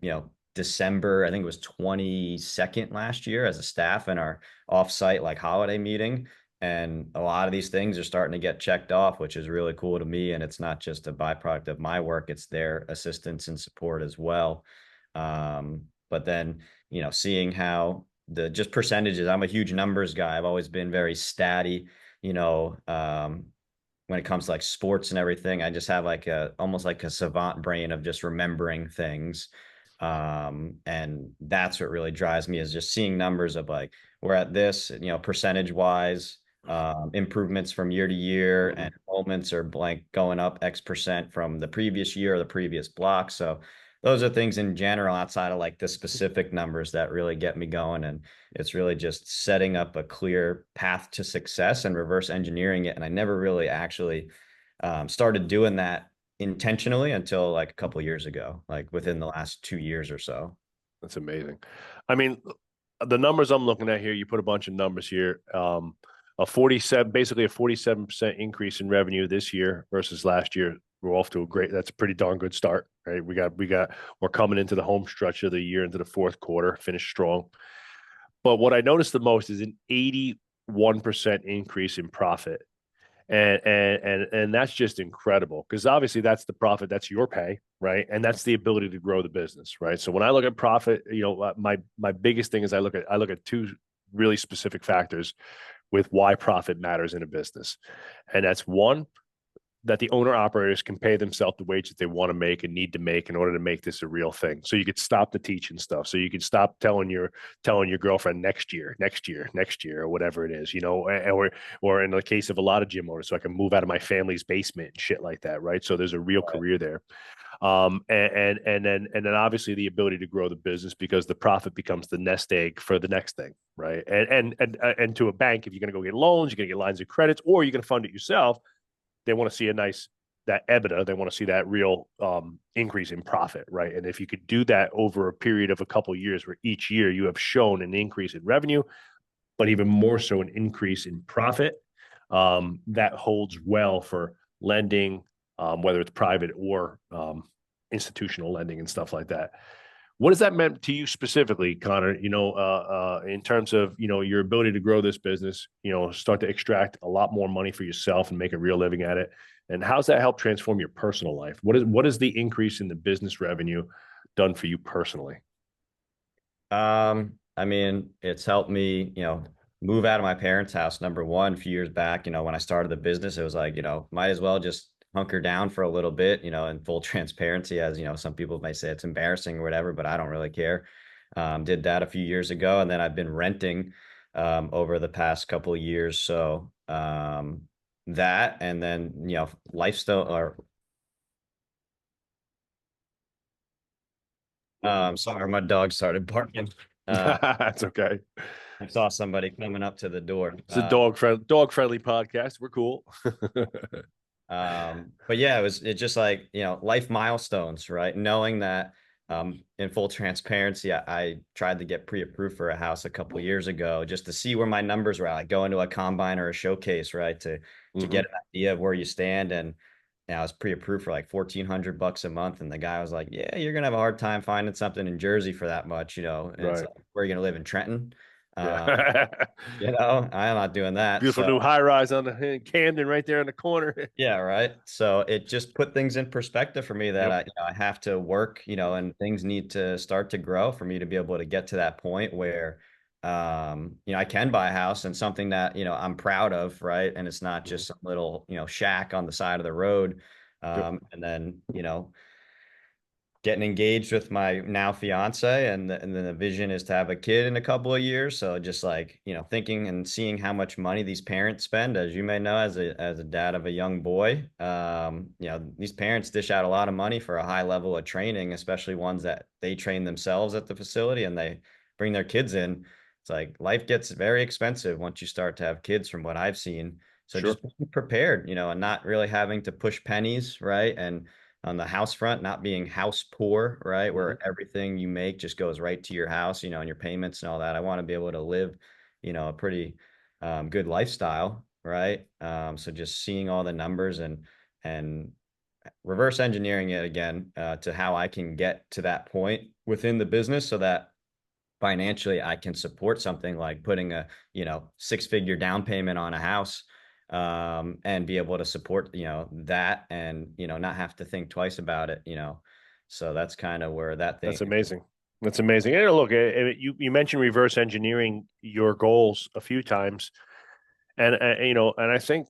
December, I think it was 22nd last year as a staff in our offsite like holiday meeting. And a lot of these things are starting to get checked off, which is really cool to me. And it's not just a byproduct of my work, it's their assistance and support as well. But then, seeing how the just percentages, I'm a huge numbers guy. I've always been very statty, you know, um, when it comes to like sports and everything. I just have like almost like a savant brain of just remembering things. And that's what really drives me, is just seeing numbers of like, we're at this, percentage wise, improvements from year to year, Mhm. and enrollments are blank going up X% from the previous year or the previous block. So those are things in general outside of like the specific numbers that really get me going. And it's really just setting up a clear path to success and reverse engineering it. And I never really actually started doing that intentionally until like a couple of years ago, like within the last 2 years or so. That's amazing. I mean, the numbers I'm looking at here, you put a bunch of numbers here. A 47, basically a 47% increase in revenue this year versus last year. We're off to a great, that's a pretty darn good start, right? We're coming into the home stretch of the year, into the fourth quarter, finished strong. But what I noticed the most is an 81% increase in profit. And that's just incredible, because obviously that's the profit, that's your pay, right? And that's the ability to grow the business, right? So when I look at profit, my biggest thing is I look at two really specific factors with why profit matters in a business. And that's one, that the owner operators can pay themselves the wage that they want to make and need to make in order to make this a real thing. So you could stop the teaching stuff. So you could stop telling your girlfriend next year, or whatever it is, or in the case of a lot of gym owners, so I can move out of my family's basement and shit like that, right? So there's a real Right. career there. And then obviously the ability to grow the business, because the profit becomes the nest egg for the next thing, right? And to a bank, if you're going to go get loans, you're going to get lines of credits, or you're going to fund it yourself, they want to see that EBITDA. They want to see that real increase in profit, right? And if you could do that over a period of a couple of years, where each year you have shown an increase in revenue, but even more so an increase in profit, that holds well for lending, whether it's private or institutional lending and stuff like that. What has that meant to you specifically, Connor? In terms of your ability to grow this business, start to extract a lot more money for yourself and make a real living at it. And how's that help transform your personal life? What is the increase in the business revenue done for you personally? I mean, it's helped me, move out of my parents' house. Number one, a few years back, when I started the business, it was like, might as well just hunker down for a little bit, in full transparency, as, some people may say it's embarrassing or whatever, but I don't really care. Did that a few years ago, and then I've been renting over the past couple of years. So that, and then, lifestyle or sorry, my dog started barking. Uh, That's okay. I saw somebody coming up to the door. It's a dog friendly podcast. We're cool. But yeah, it's just like, life milestones, right? Knowing that, in full transparency, I tried to get pre-approved for a house a couple years ago just to see where my numbers were at, like go into a combine or a showcase, right? To get Hmm. an idea of where you stand. And I was pre-approved for like $1,400 a month. And the guy was like, yeah, you're gonna have a hard time finding something in Jersey for that much, And it's Right. like, where are you gonna live, in Trenton? Um, Yeah. I'm not doing that. Beautiful So new high rise on the in Camden, right there in the corner. yeah, right. So it just put things in perspective for me that Yep. I have to work, and things need to start to grow for me to be able to get to that point where, I can buy a house and something that, I'm proud of, right? And it's not Mhm. just some little, shack on the side of the road. Yep. And then, getting engaged with my now fiance, and then the vision is to have a kid in a couple of years. So just like, thinking and seeing how much money these parents spend, as you may know, as a dad of a young boy, these parents dish out a lot of money for a high level of training, especially ones that they train themselves at the facility and they bring their kids in. It's like life gets very expensive once you start to have kids, from what I've seen. So Sure. just be prepared, and not really having to push pennies, right? And on the house front, not being house poor, right? Mhm. Where everything you make just goes right to your house, and your payments and all that. I want to be able to live, a pretty good lifestyle, right? So just seeing all the numbers and reverse engineering it again to how I can get to that point within the business so that financially I can support something like putting a, 6-figure down payment on a house, and be able to support, that, and, not have to think twice about it. So that's kind of where that thing. That's amazing. That's amazing. And look, you mentioned reverse engineering your goals a few times, and and I think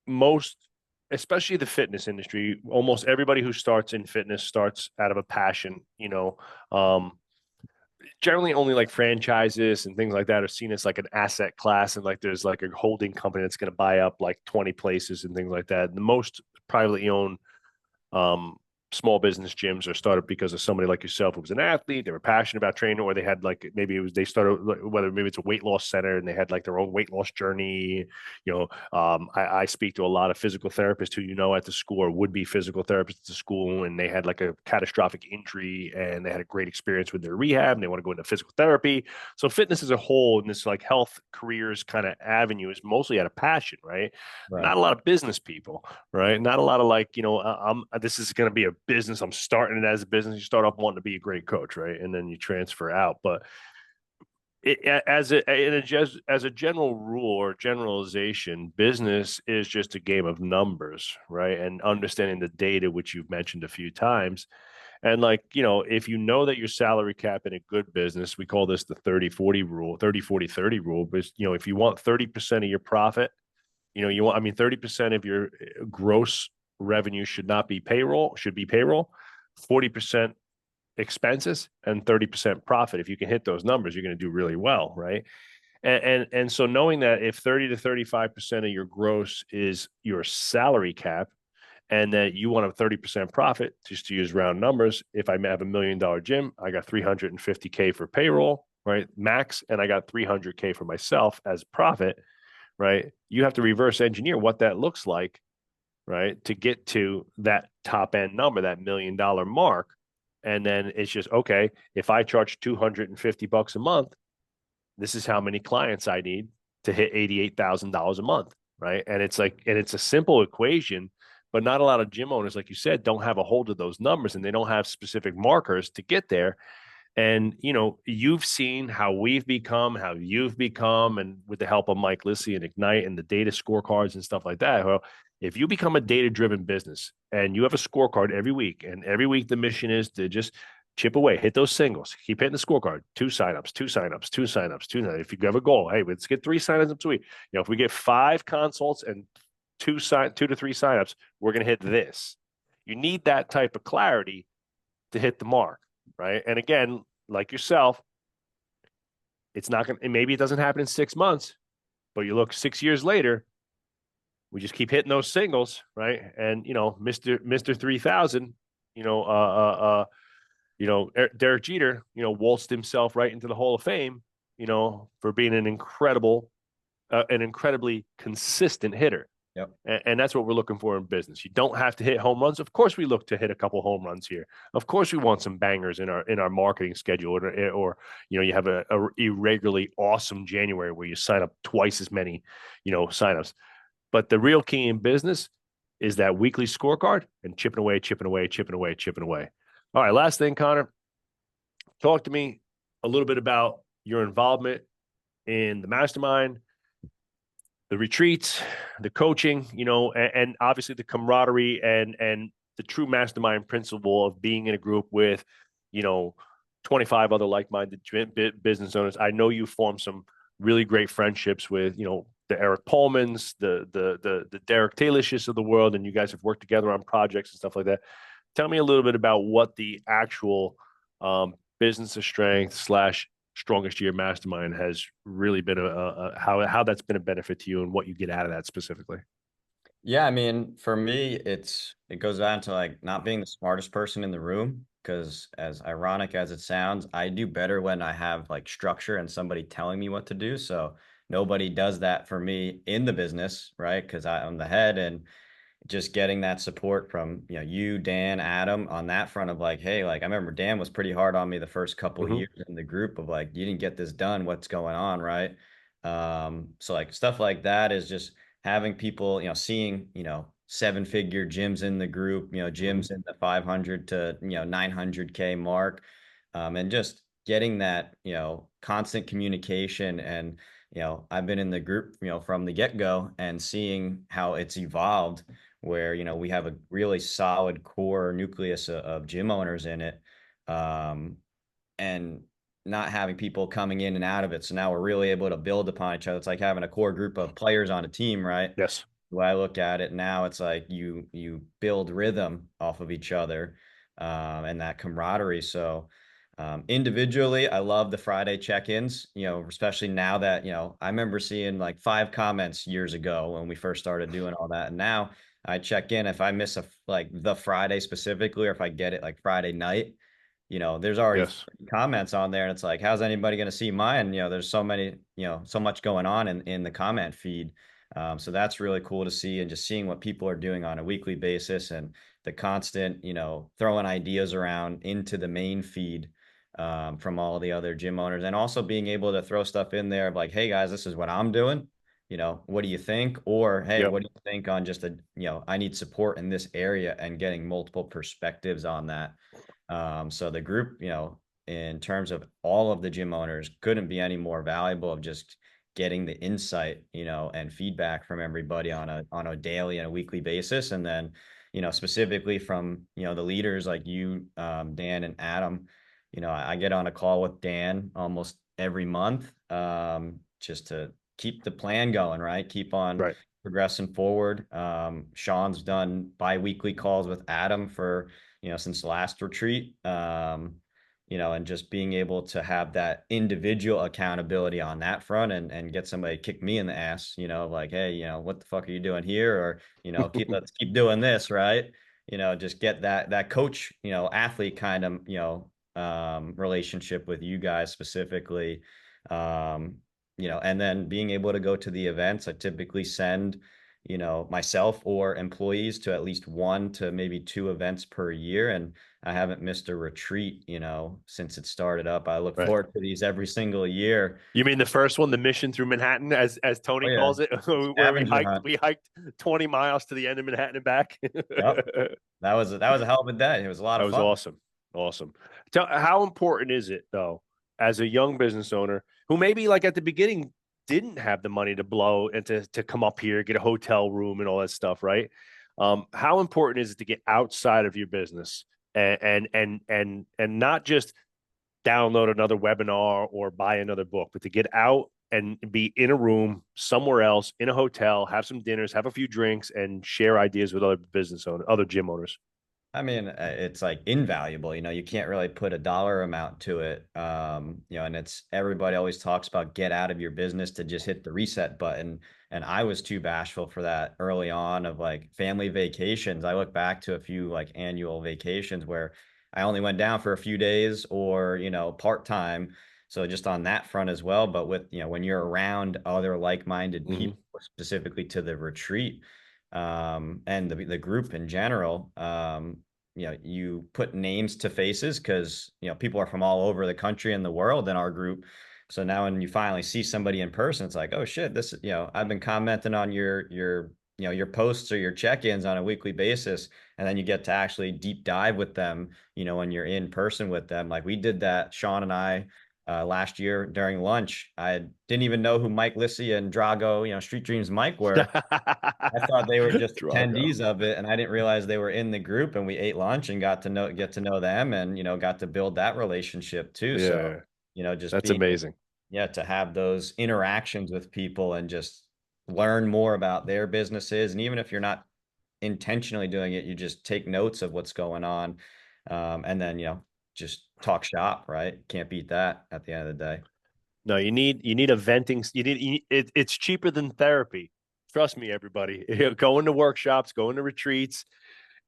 most, especially the fitness industry, almost everybody who starts in fitness starts out of a passion. Um, Generally only like franchises and things like that are seen as like an asset class, and like there's like a holding company that's going to buy up like 20 places and things like that. The most privately owned um, small business gyms are started because of somebody like yourself who was an athlete. They were passionate about training, or they had like maybe it was they started whether maybe it's a weight loss center and they had like their own weight loss journey. I speak to a lot of physical therapists who at the school or would be physical therapists at the school, and they had like a catastrophic injury and they had a great experience with their rehab and they want to go into physical therapy. So fitness as a whole and this like health careers kind of avenue is mostly out of passion, right? Right. Not a lot of business people, right? Not a lot of like, this is going to be a business. I'm starting it as a business. You start off wanting to be a great coach, right? And then you transfer out. But as a general rule or generalization, business is just a game of numbers, right? And understanding the data, which you've mentioned a few times. And like, if you know that your salary cap in a good business, we call this the 30-40 rule, 30-40-30 rule. But if you want 30% of your profit, you want, I mean, 30% of your gross revenue should be payroll, 40% expenses, and 30% profit. If you can hit those numbers, you're going to do really well, right? And so knowing that if 30 to 35% of your gross is your salary cap, and that you want a 30% profit, just to use round numbers, if I have $1 million gym, I got 350K for payroll, right? Max, and I got 300K for myself as profit, right? You have to reverse engineer what that looks like, right? To get to that top end number, that $1 million mark. And then it's just, okay, if I charge $250 a month, this is how many clients I need to hit $88,000 a month, right? And it's like, and it's a simple equation, but not a lot of gym owners, like you said, don't have a hold of those numbers and they don't have specific markers to get there. And you've seen how we've become, how you've become, and with the help of Mike Lissy and Ignite and the data scorecards and stuff like that. Well, if you become a data-driven business and you have a scorecard every week, and every week the mission is to just chip away, hit those singles, keep hitting the scorecard, 2 signups, 2 signups, 2 signups, 2 signups. If you have a goal, hey, let's get 3 signups a week. If we get 5 consults and 2 to 3 signups, we're going to hit this. You need that type of clarity to hit the mark, right? And again, like yourself, it's not going to, maybe it doesn't happen in 6 months, but you look 6 years later, we just keep hitting those singles, right? And, Mr. 3000, you know, uh, Derek Jeter, waltzed himself right into the Hall of Fame, for being an incredibly consistent hitter. Yep. And that's what we're looking for in business. You don't have to hit home runs. Of course, we look to hit a couple home runs here. Of course, we want some bangers in our marketing schedule, or you have a irregularly awesome January where you sign up twice as many, signups. But the real key in business is that weekly scorecard and chipping away, chipping away, chipping away, chipping away. All right, last thing, Connor, talk to me a little bit about your involvement in the mastermind, the retreats, the coaching, and obviously the camaraderie and the true mastermind principle of being in a group with, you know, 25 other like-minded business owners. I know you formed some really great friendships with, the Eric Pullmans, the Derek Taylishes of the world, and you guys have worked together on projects and stuff like that. Tell me a little bit about what the actual business of strength slash strongest year mastermind has really been how that's been a benefit to you and what you get out of that specifically. Yeah, I mean, for me, it goes down to like not being the smartest person in the room, because as ironic as it sounds, I do better when I have like structure and somebody telling me what to do. So nobody does that for me in the business, right? Because I'm the head, and just getting that support from, you, Dan, Adam on that front of like, hey, like I remember Dan was pretty hard on me the first couple of Hmm. years in the group of like, you didn't get this done. What's going on, right? So like stuff like that is just having people, seeing, seven-figure gyms in the group, Hmm. gyms in the 500 to 900K mark, and just getting that, constant communication. And I've been in the group, from the get-go and seeing how it's evolved, where we have a really solid core nucleus of gym owners in it, um, and not having people coming in and out of it. So now we're really able to build upon each other. It's like having a core group of players on a team, right? Yes. The way I look at it now, it's like you build rhythm off of each other, and that camaraderie. So individually, I love the Friday check-ins, especially now that, I remember seeing like 5 comments years ago when we first started doing all that. And now I check in if I miss like the Friday specifically, or if I get it like Friday night, there's already Yes. comments on there, and it's like, how's anybody going to see mine? There's so many, so much going on in the comment feed. So that's really cool to see, and just seeing what people are doing on a weekly basis, and the constant, throwing ideas around into the main feed, from all the other gym owners, and also being able to throw stuff in there of like, hey guys, this is what I'm doing. What do you think? Or hey, Yep. what do you think on just I need support in this area, and getting multiple perspectives on that. So the group, in terms of all of the gym owners, couldn't be any more valuable of just getting the insight, and feedback from everybody on a daily and a weekly basis. And then, specifically from, the leaders like you, Dan and Adam, I get on a call with Dan almost every month, just to keep the plan going, right? Keep on Right. progressing forward. Sean's done bi-weekly calls with Adam for, since last retreat. And just being able to have that individual accountability on that front, and get somebody to kick me in the ass, like, hey, what the fuck are you doing here? Or, let's keep doing this, right? Just get that coach, athlete kind of, relationship with you guys specifically. Um, and then being able to go to the events. I typically send, myself or employees to at least 1 to maybe 2 events per year. And I haven't missed a retreat, since it started up. I look Right. forward to these every single year. You mean the first one, the mission through Manhattan, as Oh Tony yeah. calls it, where we Scavenger hiked hunt. we hiked 20 miles to the end of Manhattan and back? Yep. That was a hell of a day. It was a lot That of was fun. awesome. Awesome. How important is it though, as a young business owner who maybe like at the beginning didn't have the money to blow and to come up here, get a hotel room and all that stuff, right? How important is it to get outside of your business and not just download another webinar or buy another book, but to get out and be in a room somewhere else in a hotel, have some dinners, have a few drinks, and share ideas with other business owners, other gym owners. I mean, it's like invaluable. You can't really put a dollar amount to it. And it's, everybody always talks about get out of your business to just hit the reset button. And I was too bashful for that early on, of like family vacations. I look back to a few like annual vacations where I only went down for a few days, or, part-time. So just on that front as well. But with, when you're around other like-minded Mm-hmm. people, specifically to the retreat, and the group in general, you put names to faces, because people are from all over the country and the world in our group. So now when you finally see somebody in person, it's like, oh shit, this, I've been commenting on your posts or your check-ins on a weekly basis, and then you get to actually deep dive with them, when you're in person with them. Like we did that, Sean and I, last year during lunch. I didn't even know who Mike Lissy and Drago, Street Dreams Mike were. I thought they were just Drago. attendees of it, and I didn't realize they were in the group. And we ate lunch and get to know them, and got to build that relationship too. So, Yeah, just that's being, amazing. yeah, to have those interactions with people and just learn more about their businesses. And even if you're not intentionally doing it, you just take notes of what's going on, and then just talk shop. Right? Can't beat that at the end of the day. No, you need a venting. It's cheaper than therapy. Trust me, everybody. Going to workshops, going to retreats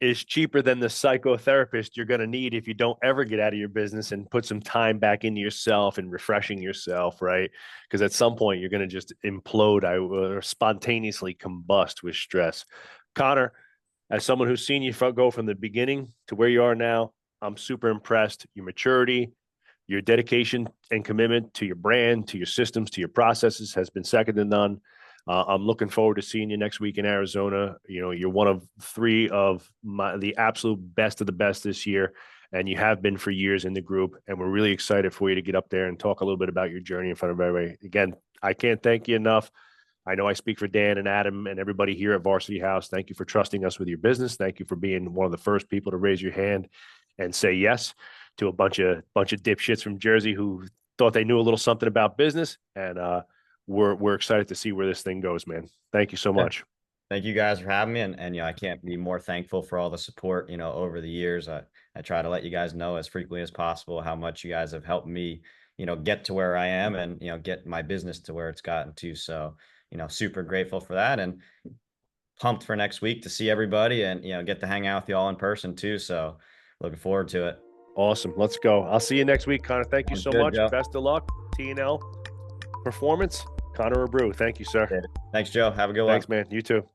is cheaper than the psychotherapist you're going to need if you don't ever get out of your business and put some time back into yourself and refreshing yourself, right? Because at some point you're going to just implode or spontaneously combust with stress. Connor, As someone who's seen you go from the beginning to where you are now, I'm super impressed. Your maturity, your dedication and commitment to your brand, to your systems, to your processes has been second to none. I'm looking forward to seeing you next week in Arizona. You know, you're one of three of the absolute best of the best this year, and you have been for years in the group. And we're really excited for you to get up there and talk a little bit about your journey in front of everybody. Again, I can't thank you enough. I know I speak for Dan and Adam and everybody here at Varsity House. Thank you for trusting us with your business. Thank you for being one of the first people to raise your hand and say yes to a bunch of dipshits from Jersey who thought they knew a little something about business. And we're excited to see where this thing goes, man. Thank you so Yeah. much. Thank you guys for having me. And I can't be more thankful for all the support, over the years. I try to let you guys know as frequently as possible how much you guys have helped me, get to where I am and, get my business to where it's gotten to. So, super grateful for that and pumped for next week to see everybody and, get to hang out with you all in person too. So looking forward to it. Awesome. Let's go. I'll see you next week, Connor. Thank you Sounds so good, much. Joe. Best of luck. TNL Performance. Connor Abreu. Thank you, sir. Thanks, Joe. Have a good one. Thanks, man. You too.